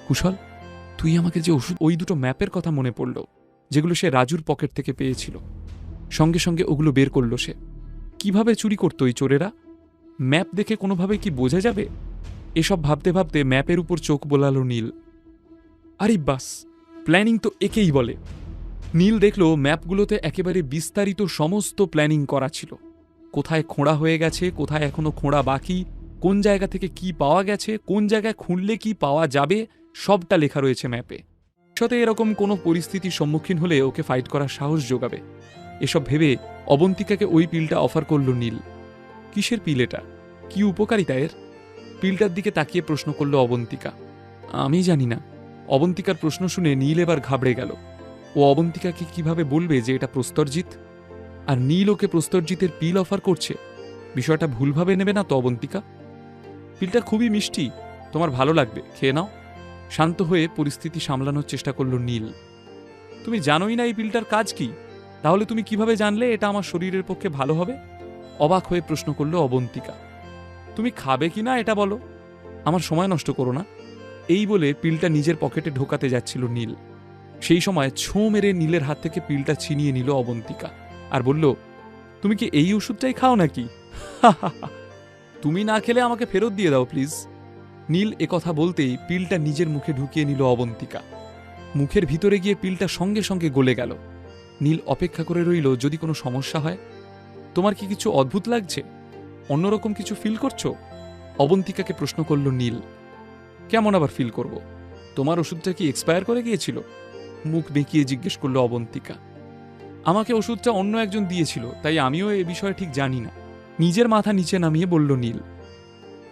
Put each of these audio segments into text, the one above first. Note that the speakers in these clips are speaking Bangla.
কুশল, তুই আমাকে যে ওষুধ, ওই দুটো ম্যাপের কথা মনে পড়ল যেগুলো সে রাজুর পকেট থেকে পেয়েছিল। সঙ্গে সঙ্গে ওগুলো বের করল সে। কিভাবে চুরি করতো ওই চোরেরা? ম্যাপ দেখে কোনোভাবে কি বোঝা যাবে? এসব ভাবতে ভাবতে ম্যাপের উপর চোখ বোলালো নীল। আরে বাস, প্ল্যানিং তো একেই বলে। নীল দেখল ম্যাপগুলোতে একেবারে বিস্তারিত সমস্ত প্ল্যানিং করা ছিল। কোথায় খোঁড়া হয়ে গেছে, কোথায় এখনো খোঁড়া বাকি, কোন জায়গা থেকে কি পাওয়া গেছে, কোন জায়গায় খুঁড়লে কি পাওয়া যাবে, সবটা লেখা রয়েছে ম্যাপে। সাথে এরকম কোনো পরিস্থিতির সম্মুখীন হলে ওকে ফাইট করার সাহস যোগাবে। এসব ভেবে অবন্তিকাকে ওই পিলটা অফার করল নীল। কিসের পিল এটা? কি উপকারিতা এর? পিলটার দিকে তাকিয়ে প্রশ্ন করল অবন্তিকা। আমি জানি না। অবন্তিকার প্রশ্ন শুনে নীল এবার ঘাবড়ে গেল। ও অবন্তিকাকে কিভাবে বলবে যে এটা প্রস্তরজিৎ? আর নীল ওকে প্রস্তরজিতের পিল অফার করছে। বিষয়টা ভুলভাবে নেবে না তো অবন্তিকা? পিলটা খুবই মিষ্টি, তোমার ভালো লাগবে, খেয়ে নাও। শান্ত হয়ে পরিস্থিতি সামলানোর চেষ্টা করল নীল। তুমি জানোই না এই পিলটার কাজ কি? তাহলে তুমি কিভাবে জানলে এটা আমার শরীরের পক্ষে ভালো হবে? অবাক হয়ে প্রশ্ন করল অবন্তিকা। তুমি খাবে কি না এটা বলো, আমার সময় নষ্ট করো না। এই বলে পিলটা নিজের পকেটে ঢোকাতে যাচ্ছিল নীল। সেই সময় ছোঁ মেরে নীলের হাত থেকে পিলটা ছিনিয়ে নিল অবন্তিকা আর বলল, তুমি কি এই ওষুধটাই খাও নাকি? তুমি না খেলে আমাকে ফেরত দিয়ে দাও প্লিজ। নীল একথা বলতেই পিলটা নিজের মুখে ঢুকিয়ে নিল অবন্তিকা। মুখের ভিতরে গিয়ে পিলটা সঙ্গে সঙ্গে গলে গেল। নীল অপেক্ষা করে রইল যদি কোনো সমস্যা হয়। তোমার কি কিছু অদ্ভুত লাগছে? অন্যরকম কিছু ফিল করছো? অবন্তিকাকে প্রশ্ন করল নীল। কেমন আবার ফিল করব? তোমার ওষুধটা কি এক্সপায়ার করে গিয়েছিল? মুখ বেঁকিয়ে জিজ্ঞেস করল অবন্তিকা। আমাকে ওষুধটা অন্য একজন দিয়েছিল, তাই আমিও এ বিষয়ে ঠিক জানি না। নিজের মাথা নিচে নামিয়ে বলল নীল।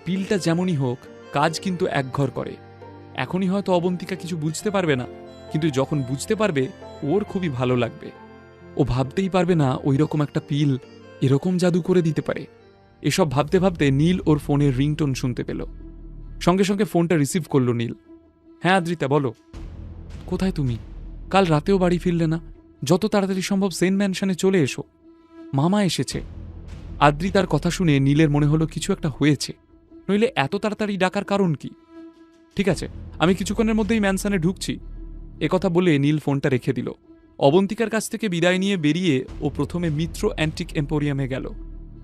পিলটা যেমনই হোক, কাজ কিন্তু একঘর করে। এখনই হয়তো অবন্তিকা কিছু বুঝতে পারবে না, কিন্তু যখন বুঝতে পারবে ওর খুবই ভালো লাগবে। ও ভাবতেই পারবে না ওই রকম একটা পিল এরকম জাদু করে দিতে পারে। এসব ভাবতে ভাবতে নীল ওর ফোনের রিংটোন শুনতে পেল। সঙ্গে সঙ্গে ফোনটা রিসিভ করল নীল। হ্যাঁ আদ্রিতা, বলো। কোথায় তুমি? কাল রাতেও বাড়ি ফিরলে না। যত তাড়াতাড়ি সম্ভব সেন্ট ম্যানশনে চলে এসো, মামা এসেছে। আদ্রিতার কথা শুনে নীলের মনে হলো কিছু একটা হয়েছে, নইলে এত তাড়াতাড়ি ডাকার কারণ কি? ঠিক আছে, আমি কিছুক্ষণের মধ্যেই ম্যানশনে ঢুকছি। একথা বলে নীল ফোনটা রেখে দিল। অবন্তিকার কাছ থেকে বিদায় নিয়ে বেরিয়ে ও প্রথমে মিত্র অ্যান্টিক এম্পোরিয়ামে গেল।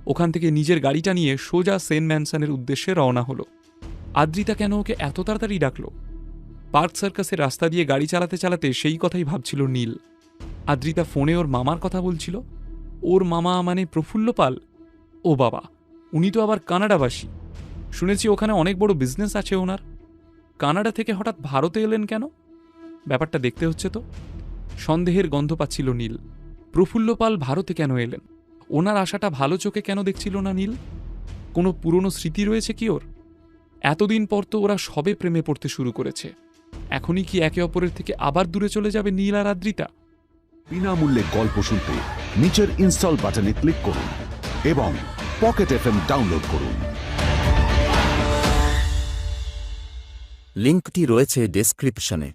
ওখান থেকে নিজের গাড়িটা নিয়ে সোজা সেন্ট ম্যানশনের উদ্দেশ্যে রওনা হলো। আদ্রিতা কেন ওকে এত তাড়াতাড়ি ডাকল? পার্ক সার্কাসের রাস্তা দিয়ে গাড়ি চালাতে চালাতে সেই কথাই ভাবছিল নীল। আদ্রিতা ফোনে ওর মামার কথা বলছিল। ওর মামা মানে প্রফুল্ল পাল? ও বাবা, উনি তো আবার কানাডাবাসী। শুনেছি ওখানে অনেক বড় বিজনেস আছে ওনার। কানাডা থেকে হঠাৎ ভারতে এলেন কেন? ব্যাপারটা দেখতে হচ্ছে তো। সন্দেহের গন্ধ পাচ্ছিল নীল। প্রফুল্ল পাল ভারতে কেন এলেন? ওনার আশাটা ভালো চোখে কেন দেখছিল না নীল? কোনো পুরনো স্মৃতি রয়েছে কি ওর? এতদিন পর তো ওরা সবে প্রেমে পড়তে শুরু করেছে। এখনই কি একে অপরের থেকে আবার দূরে চলে যাবে নীল আর আদ্রিতা? বিনামূল্যে গল্প শুনতে নিচের ইনস্টল বাটনে ক্লিক করুন এবং পকেট এফএম ডাউনলোড করুন। লিঙ্কটি রয়েছে ডেসক্রিপশনে।